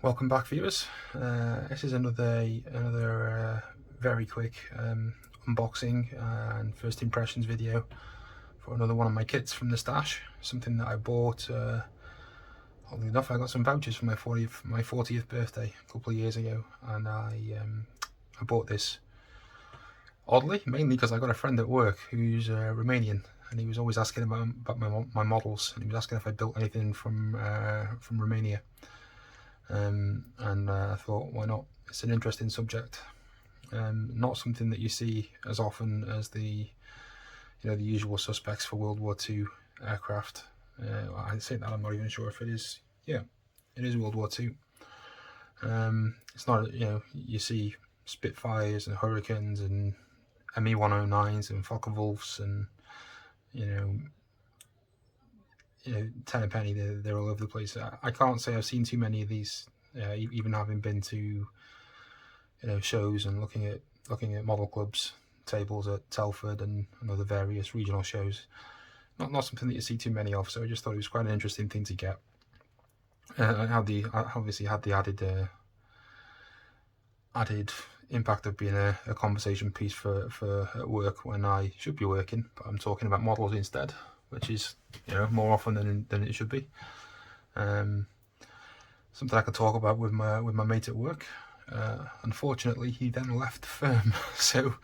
Welcome back, viewers. This is another very quick unboxing and first impressions video for another one of my kits from the stash. Something that I bought. Oddly enough, I got some vouchers for my 40th birthday a couple of years ago, and I bought this. Oddly, mainly because I got a friend at work who's Romanian, and he was always asking about my models, and he was asking if I built anything from Romania. I thought, why not? It's an interesting subject. Not something that you see as often as the usual suspects for World War II aircraft. I say that, I'm not even sure if it is. Yeah, it is World War II. It's not, you see Spitfires and Hurricanes and Me-109s and Focke-Wulfs and ten a penny. They're all over the place. I can't say I've seen too many of these, even having been to shows and looking at model clubs tables at Telford and other various regional shows. Not something that you see too many of. So I just thought it was quite an interesting thing to get. Obviously had the added impact of being a conversation piece for at work when I should be working, but I'm talking about models instead, which is more often than it should be. Something I could talk about with my mate at work. Unfortunately, he then left the firm, so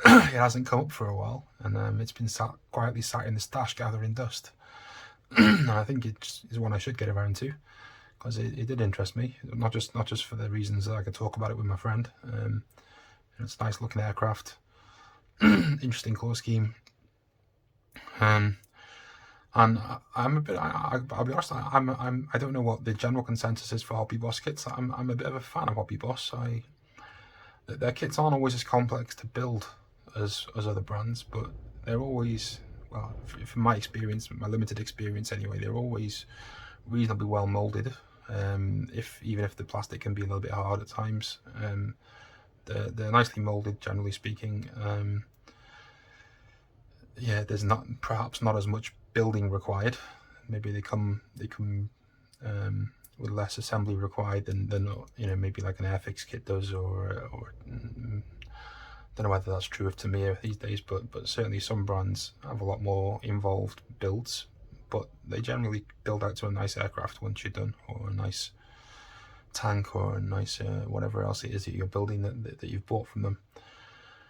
it hasn't come up for a while, and it's been quietly sat in the stash gathering dust. And I think it is one I should get around to, because it did interest me, not just for the reasons that I could talk about it with my friend. It's a nice looking aircraft, interesting colour scheme. And I'm a bit. I'll be honest. I don't know what the general consensus is for Hobbyboss kits. I'm a bit of a fan of Hobbyboss. Their kits aren't always as complex to build as other brands, but they're always, well, from my experience, my limited experience anyway, they're always reasonably well molded. Even if the plastic can be a little bit hard at times, they're nicely molded, generally speaking. Yeah, there's perhaps not as much building required. Maybe they come with less assembly required than maybe like an Airfix kit does, or don't know whether that's true of Tamiya these days, but certainly some brands have a lot more involved builds, but they generally build out to a nice aircraft once you're done, or a nice tank, or a nice whatever else it is that you're building that you've bought from them.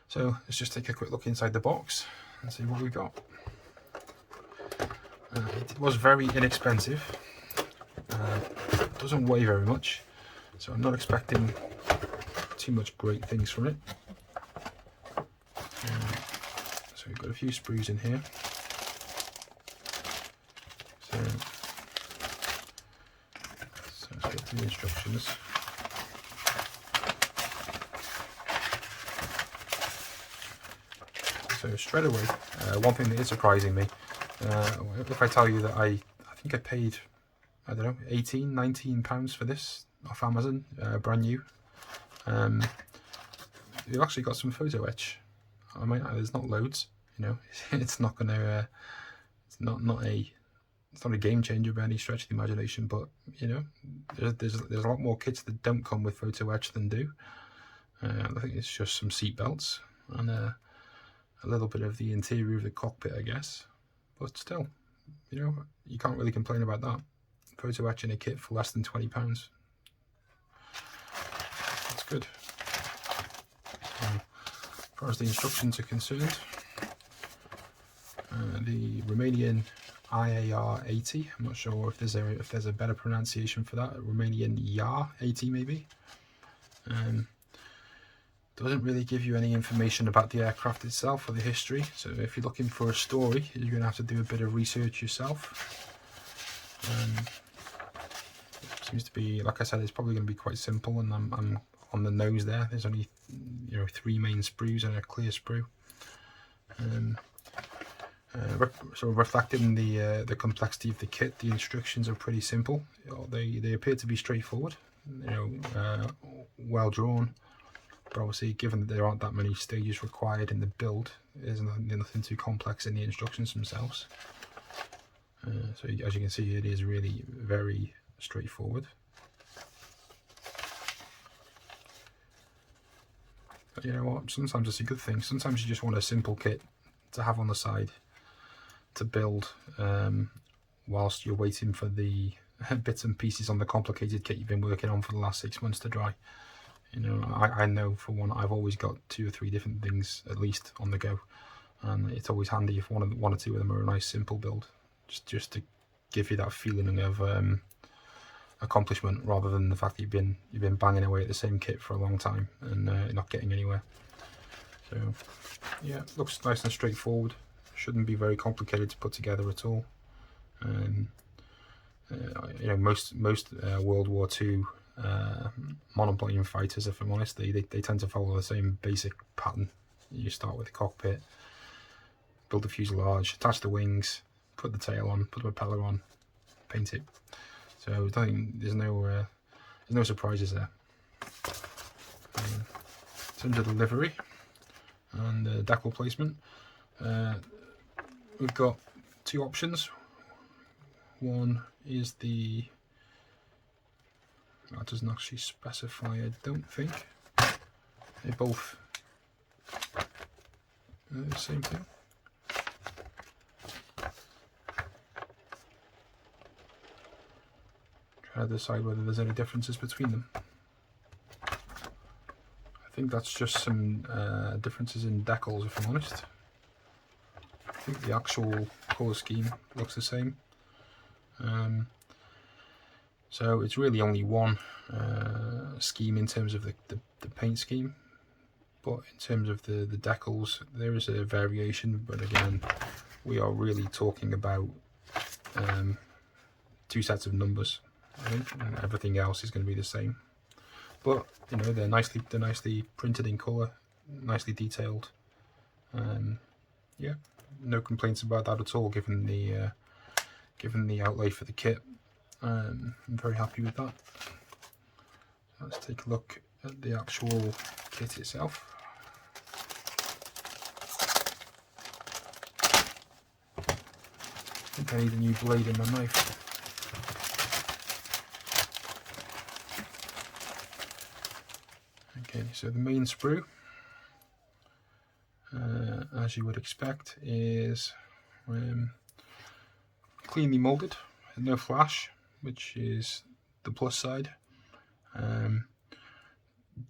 So let's just take a quick look inside the box and see what we got. It was very inexpensive. It doesn't weigh very much, so I'm not expecting too much great things from it. So we've got a few sprues in here. So let's get to the instructions. So straight away, one thing that is surprising me, if I tell you that I think I paid, I don't know, 18, 19 pounds for this off Amazon, brand new. You've actually got some photo etch. I mean, there's not loads, it's not gonna, it's not a game changer by any stretch of the imagination, but there's a lot more kits that don't come with photo etch than do. I think it's just some seat belts and a little bit of the interior of the cockpit, I guess, but still, you can't really complain about that. Photo etch in a kit for less than £20. That's good. As far as the instructions are concerned, the Romanian IAR 80. I'm not sure if there's a better pronunciation for that. Romanian IAR 80 maybe. Doesn't really give you any information about the aircraft itself or the history, so if you're looking for a story, you're going to have to do a bit of research yourself. Seems to be, like I said, it's probably going to be quite simple, and I'm on the nose there. There's only 3 main sprues and a clear sprue. So reflecting the complexity of the kit, the instructions are pretty simple. They appear to be straightforward, well drawn. But obviously, given that there aren't that many stages required in the build, there's nothing too complex in the instructions themselves. So as you can see, it is really very straightforward. But you know what, sometimes it's a good thing. Sometimes you just want a simple kit to have on the side to build whilst you're waiting for the bits and pieces on the complicated kit you've been working on for the last 6 months to dry. You know, I know for one, I've always got 2 or 3 different things at least on the go, and it's always handy if one or two of them are a nice simple build, just to give you that feeling of accomplishment, rather than the fact that you've been banging away at the same kit for a long time and not getting anywhere. So yeah, looks nice and straightforward. Shouldn't be very complicated to put together at all. You know, most World War II monoplane fighters, if I'm honest, they tend to follow the same basic pattern. You start with the cockpit, build the fuselage, attach the wings, put the tail on, put the propeller on, paint it. So there's no surprises there. In terms of the livery and the decal placement, we've got 2 options. One is that doesn't actually specify, I don't think. They're both the same thing. Trying to decide whether there's any differences between them. I think that's just some differences in decals, if I'm honest. I think the actual colour scheme looks the same. So it's really only one scheme in terms of the paint scheme, but in terms of the decals there is a variation, but again we are really talking about 2 sets of numbers, I think, and everything else is going to be the same. But you know, they're nicely printed in colour, nicely detailed. Yeah, no complaints about that at all, given the outlay for the kit. I'm very happy with that. Let's take a look at the actual kit itself. I think I need a new blade in my knife. Okay, so the main sprue, as you would expect, is cleanly molded, no flash, which is the plus side.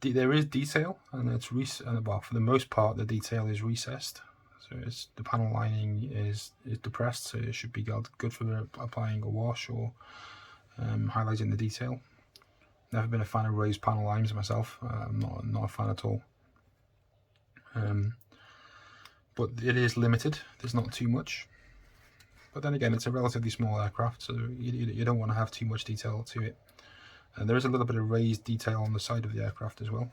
There is detail, and it's well, for the most part the detail is recessed, so the panel lining is depressed, so it should be good for applying a wash or highlighting the detail. Never been a fan of raised panel lines myself. I'm not a fan at all. But it is limited. There's not too much. But then again, it's a relatively small aircraft, so you don't want to have too much detail to it. And there is a little bit of raised detail on the side of the aircraft as well,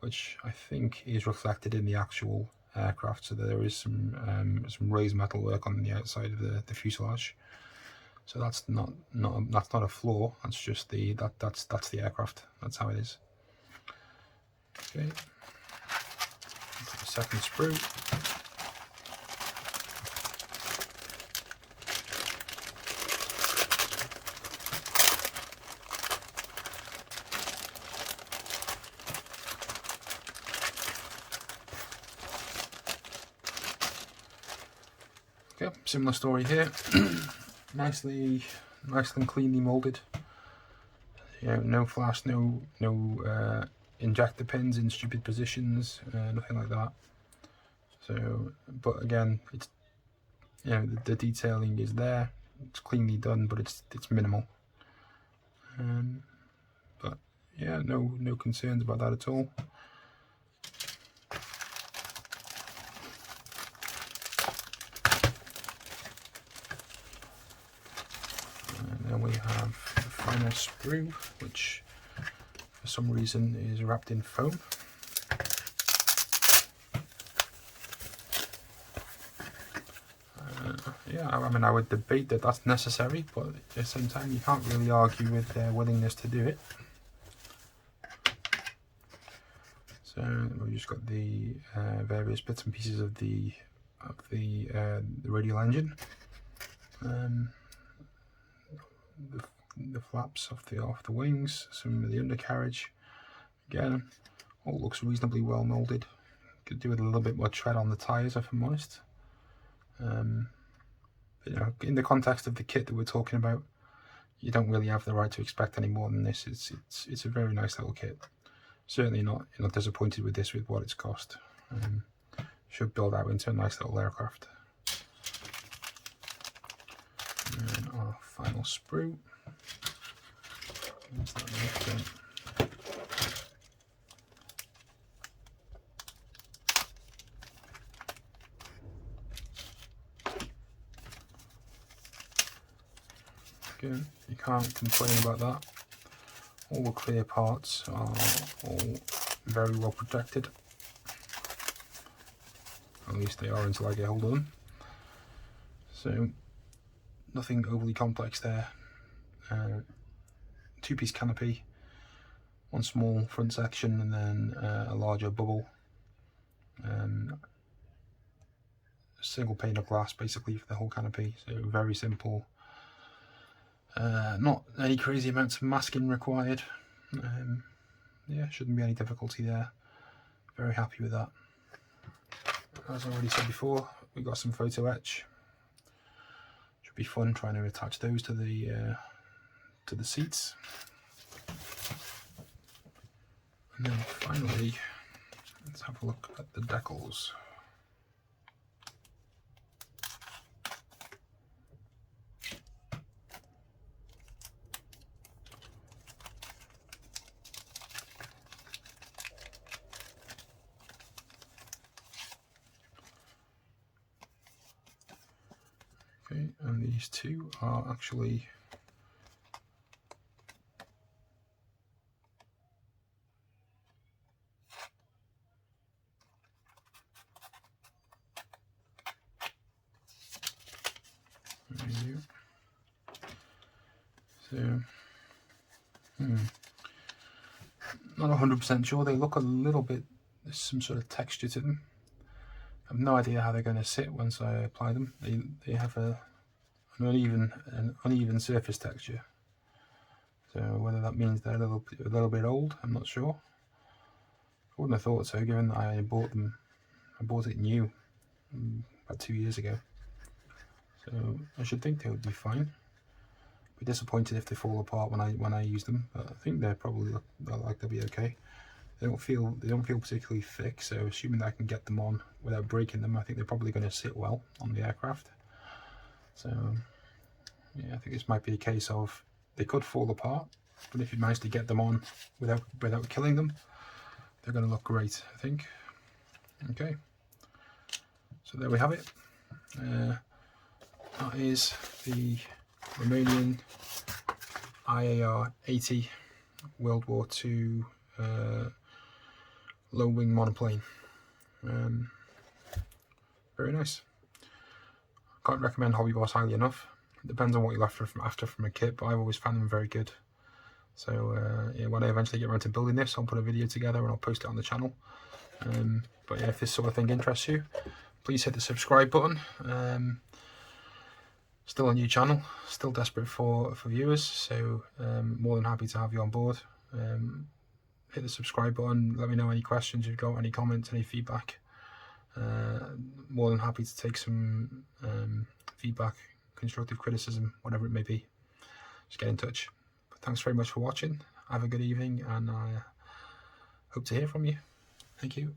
which I think is reflected in the actual aircraft. So there is some raised metal work on the outside of the fuselage. So that's not a flaw. That's just that's the aircraft. That's how it is. Okay. The second sprue. Okay, similar story here. nicely and cleanly molded. You know, no flash, no injector pins in stupid positions, nothing like that. So, but again, it's, you know, the detailing is there. It's cleanly done, but it's minimal. But yeah, no concerns about that at all. Then we have the final sprue, which for some reason is wrapped in foam. Yeah, I mean, I would debate that that's necessary, but at the same time you can't really argue with their willingness to do it. So we've just got the various bits and pieces of the radial engine. The flaps off the wings, some of the undercarriage. Again, All looks reasonably well moulded. Could do with a little bit more tread on the tyres, if I'm honest. But, you know, in the context of the kit that we're talking about, you don't really have the right to expect any more than this. It's a very nice little kit. Certainly not disappointed with this, with what it's cost. Should build out into a nice little aircraft. And our final sprue. Where's that knife going? Again, you can't complain about that. All the clear parts are all very well protected. At least they are until I get hold of them. So nothing overly complex there. Two-piece canopy, one small front section, and then a larger bubble. Single pane of glass basically for the whole canopy. So very simple. Not any crazy amounts of masking required. Yeah, shouldn't be any difficulty there. Very happy with that. As I already said before, we got some photo etch. Should be fun trying to attach those to the seats. And then finally, let's have a look at the decals. Okay, and these two are actually so not 100% sure. They look a little bit, there's some sort of texture to them. I have no idea how they're going to sit once I apply them. They have an uneven surface texture. So whether that means they're a little bit old, I'm not sure. I wouldn't have thought so, given that I bought them. I bought it new about 2 years ago. So I should think they would be fine. Be disappointed if they fall apart when I use them, but I think they'll be okay. They don't feel particularly thick, so assuming that I can get them on without breaking them, I think they're probably going to sit well on the aircraft. So yeah, I think this might be a case of they could fall apart, but if you manage to get them on without killing them, they're going to look great, I think. Okay, so there we have it. That is the Romanian IAR 80 World War II low wing monoplane. Very nice. Can't recommend Hobbyboss highly enough. It depends on what you're after from a kit, but I've always found them very good. So yeah, when I eventually get around to building this, I'll put a video together and I'll post it on the channel. But yeah, if this sort of thing interests you, please hit the subscribe button. Still a new channel, still desperate for viewers, so more than happy to have you on board. Hit the subscribe button, let me know any questions you've got, any comments, any feedback. More than happy to take some feedback, constructive criticism, whatever it may be. Just get in touch. But thanks very much for watching. Have a good evening, and I hope to hear from you. Thank you.